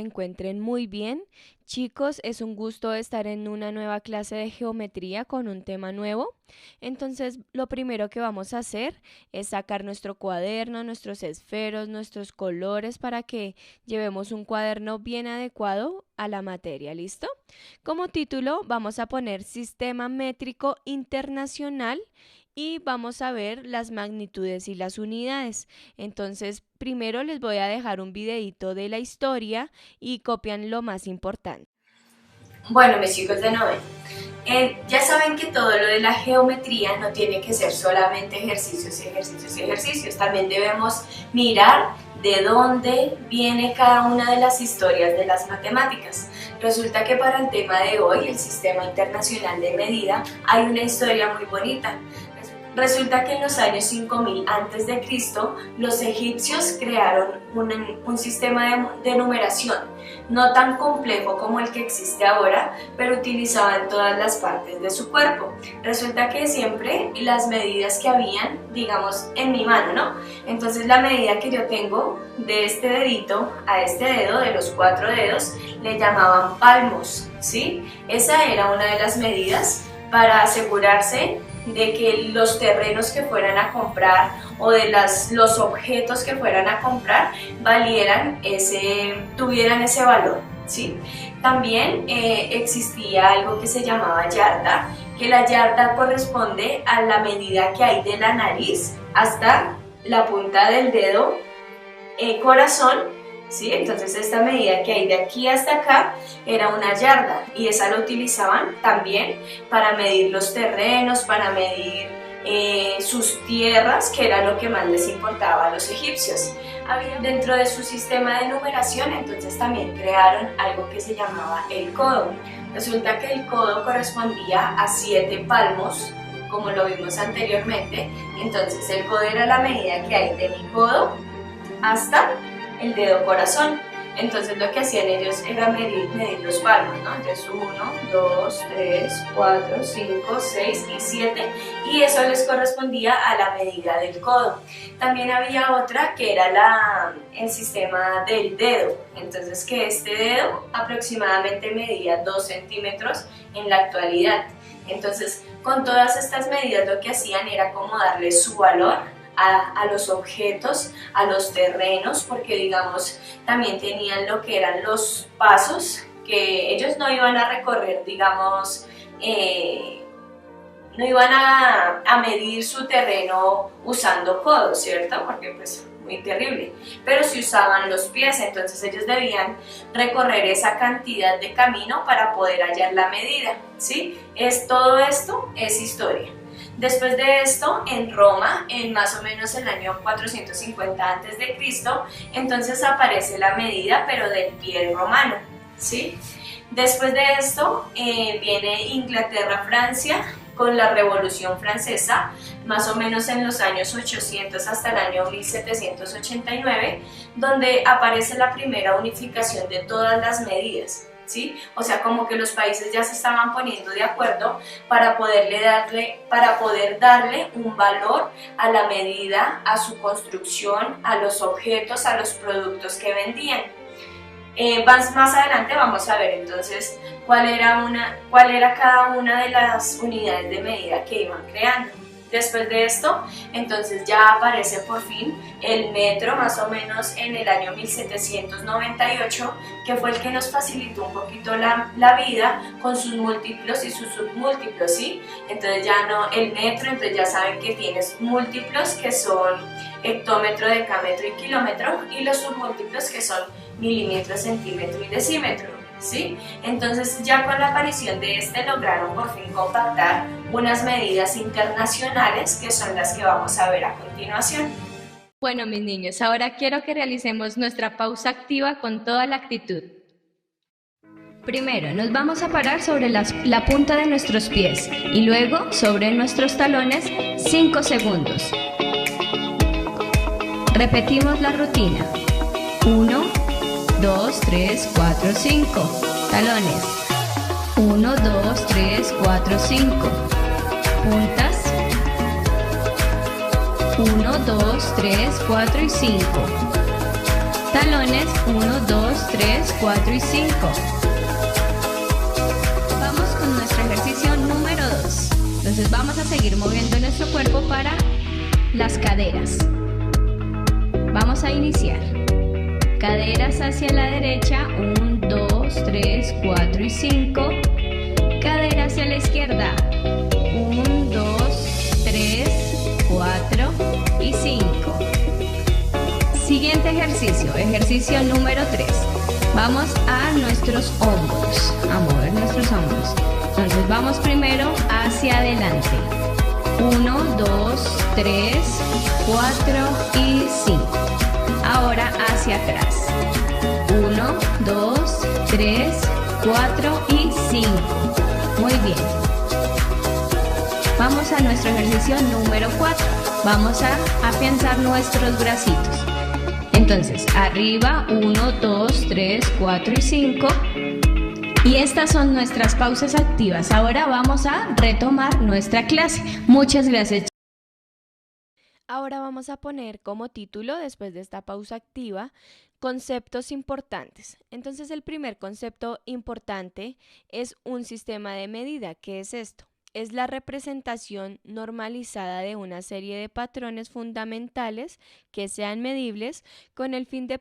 Encuentren muy bien. Chicos, es un gusto estar en una nueva clase de geometría con un tema nuevo. Entonces, lo primero que vamos a hacer es sacar nuestro cuaderno, nuestros esferos, nuestros colores para que llevemos un cuaderno bien adecuado a la materia, ¿listo? Como título vamos a poner Sistema Métrico Internacional y vamos a ver las magnitudes y las unidades. Entonces, primero les voy a dejar un videito de la historia y copian lo más importante. Bueno, mis chicos de noveno, ya saben que todo lo de la geometría no tiene que ser solamente ejercicios y ejercicios y ejercicios. También debemos mirar de dónde viene cada una de las historias de las matemáticas. Resulta que para el tema de hoy, el Sistema Internacional de Medida, hay una historia muy bonita. Resulta que en los años 5000 a.C., los egipcios crearon un sistema de numeración, no tan complejo como el que existe ahora, pero utilizaban todas las partes de su cuerpo. Resulta que siempre las medidas que habían, digamos, en mi mano, ¿no? Entonces la medida que yo tengo de este dedito a este dedo, de los 4 dedos, le llamaban palmos, ¿sí? Esa era una de las medidas para asegurarse de que los terrenos que fueran a comprar o de los objetos que fueran a comprar tuvieran ese valor, ¿sí? También existía algo que se llamaba yarda, que la yarda corresponde a la medida que hay de la nariz hasta la punta del dedo corazón, ¿sí? Entonces esta medida que hay de aquí hasta acá era una yarda y esa la utilizaban también para medir los terrenos, para medir sus tierras, que era lo que más les importaba a los egipcios. Dentro de su sistema de numeración, entonces también crearon algo que se llamaba el codo. Resulta que el codo correspondía a 7 palmos, como lo vimos anteriormente. Entonces el codo era la medida que hay de mi codo hasta el dedo corazón. Entonces lo que hacían ellos era medir los palmos, ¿no? Entonces 1, 2, 3, 4, 5, 6 y 7, y eso les correspondía a la medida del codo. También había otra que era el sistema del dedo, entonces que este dedo aproximadamente medía 2 centímetros en la actualidad. Entonces con todas estas medidas lo que hacían era como darle su valor a los objetos, a los terrenos, porque digamos también tenían lo que eran los pasos, que ellos no iban a recorrer, digamos, no iban a medir su terreno usando codos, ¿cierto? Porque pues muy terrible, pero si usaban los pies, entonces ellos debían recorrer esa cantidad de camino para poder hallar la medida, ¿sí? Todo esto es historia. Después de esto, en Roma, en más o menos el año 450 a.C., entonces aparece la medida, pero del pie romano, ¿sí? Después de esto, viene Inglaterra, Francia, con la Revolución Francesa, más o menos en los años 800 hasta el año 1789, donde aparece la primera unificación de todas las medidas, ¿sí? O sea, como que los países ya se estaban poniendo de acuerdo para poder darle un valor a la medida, a su construcción, a los objetos, a los productos que vendían. Más adelante vamos a ver entonces cuál era cada una de las unidades de medida que iban creando. Después de esto, entonces ya aparece por fin el metro, más o menos en el año 1798, que fue el que nos facilitó un poquito la vida con sus múltiplos y sus submúltiplos, ¿sí? Entonces ya no el metro, entonces ya saben que tienes múltiplos que son hectómetro, decámetro y kilómetro, y los submúltiplos que son milímetro, centímetro y decímetro, ¿sí? Entonces ya con la aparición de este lograron por fin compactar unas medidas internacionales que son las que vamos a ver a continuación. Bueno, mis niños, ahora quiero que realicemos nuestra pausa activa con toda la actitud. Primero nos vamos a parar sobre la punta de nuestros pies y luego sobre nuestros talones 5 segundos. Repetimos la rutina. 1, 2, 3, 4, 5. Talones. 1, 2, 3, 4, 5. Puntas. 1, 2, 3, 4 y 5. Talones 1, 2, 3, 4 y 5. Vamos con nuestro ejercicio número 2. Entonces vamos a seguir moviendo nuestro cuerpo para las caderas. Vamos a iniciar. Caderas hacia la derecha, 1, 2, 3, 4 y 5. Cadera hacia la izquierda, 1, 2, 3, 4 y 5. Siguiente ejercicio, ejercicio número 3. Vamos a nuestros hombros, a mover nuestros hombros. Entonces vamos primero hacia adelante. 1, 2, 3, 4 y 5. Ahora hacia atrás. 1, 2, 3, 4 y 5. Muy bien. Vamos a nuestro ejercicio número 4. Vamos a afianzar nuestros bracitos. Entonces, arriba, 1, 2, 3, 4 y 5. Y estas son nuestras pausas activas. Ahora vamos a retomar nuestra clase. Muchas gracias. Ahora vamos a poner como título, después de esta pausa activa, conceptos importantes. Entonces, el primer concepto importante es un sistema de medida. ¿Qué es esto? Es la representación normalizada de una serie de patrones fundamentales que sean medibles con el fin de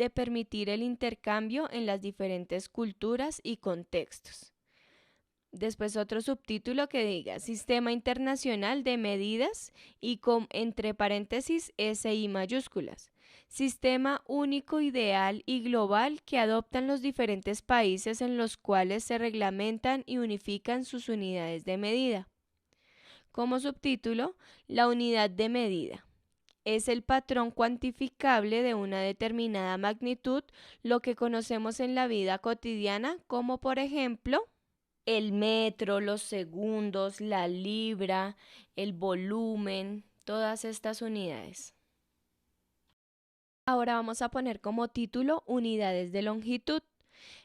permitir el intercambio en las diferentes culturas y contextos. Después otro subtítulo que diga Sistema Internacional de Medidas y con entre paréntesis SI mayúsculas. Sistema único, ideal y global que adoptan los diferentes países en los cuales se reglamentan y unifican sus unidades de medida. Como subtítulo, la unidad de medida. Es el patrón cuantificable de una determinada magnitud, lo que conocemos en la vida cotidiana como por ejemplo el metro, los segundos, la libra, el volumen, todas estas unidades. Ahora vamos a poner como título unidades de longitud.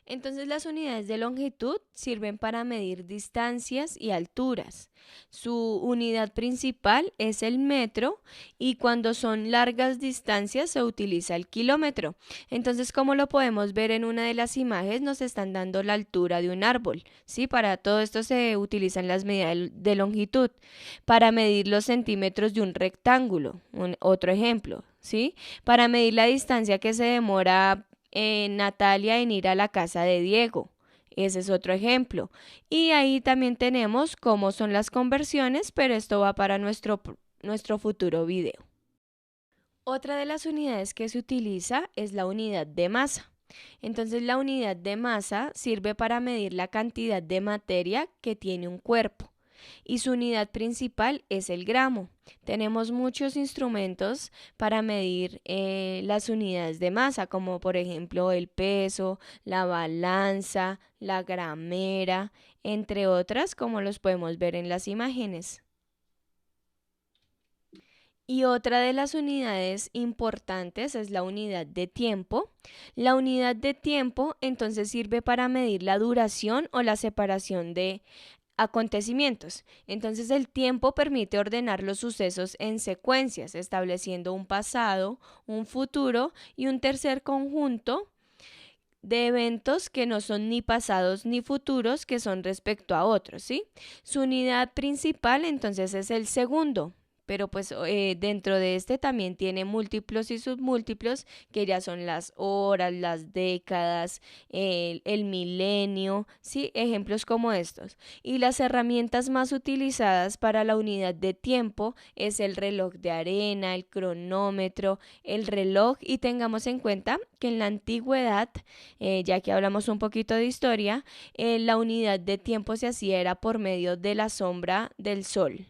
Entonces las unidades de longitud sirven para medir distancias y alturas. Su unidad principal es el metro y cuando son largas distancias se utiliza el kilómetro. Entonces, como lo podemos ver en una de las imágenes, nos están dando la altura de un árbol. ¿Sí? Para todo esto se utilizan las medidas de longitud. Para medir los centímetros de un rectángulo, otro ejemplo. ¿Sí? Para medir la distancia que se demora Natalia en ir a la casa de Diego. Ese es otro ejemplo. Y ahí también tenemos cómo son las conversiones, pero esto va para nuestro futuro video. Otra de las unidades que se utiliza es la unidad de masa. Entonces la unidad de masa sirve para medir la cantidad de materia que tiene un cuerpo. Y su unidad principal es el gramo. Tenemos muchos instrumentos para medir las unidades de masa, como por ejemplo el peso, la balanza, la gramera, entre otras, como los podemos ver en las imágenes. Y otra de las unidades importantes es la unidad de tiempo. La unidad de tiempo entonces sirve para medir la duración o la separación de acontecimientos. Entonces el tiempo permite ordenar los sucesos en secuencias, estableciendo un pasado, un futuro y un tercer conjunto de eventos que no son ni pasados ni futuros, que son respecto a otros, ¿sí? Su unidad principal entonces es el segundo. Pero pues dentro de este también tiene múltiplos y submúltiplos, que ya son las horas, las décadas, el milenio, ¿sí? Ejemplos como estos. Y las herramientas más utilizadas para la unidad de tiempo es el reloj de arena, el cronómetro, el reloj, y tengamos en cuenta que en la antigüedad, ya que hablamos un poquito de historia, la unidad de tiempo se hacía era por medio de la sombra del sol.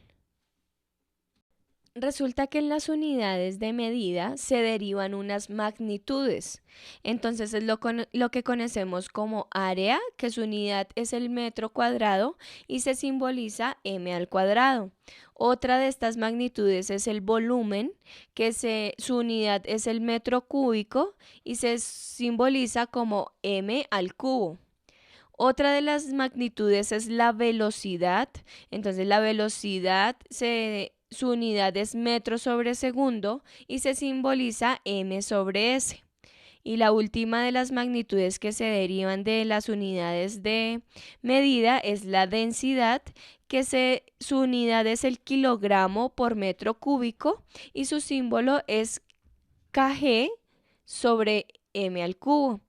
Resulta que en las unidades de medida se derivan unas magnitudes. Entonces es lo que conocemos como área, que su unidad es el metro cuadrado y se simboliza m al cuadrado. Otra de estas magnitudes es el volumen, que su unidad es el metro cúbico y se simboliza como m al cubo. Otra de las magnitudes es la velocidad. Entonces la velocidad su unidad es metro sobre segundo y se simboliza m sobre s. Y la última de las magnitudes que se derivan de las unidades de medida es la densidad, su unidad es el kilogramo por metro cúbico y su símbolo es kg sobre m al cubo.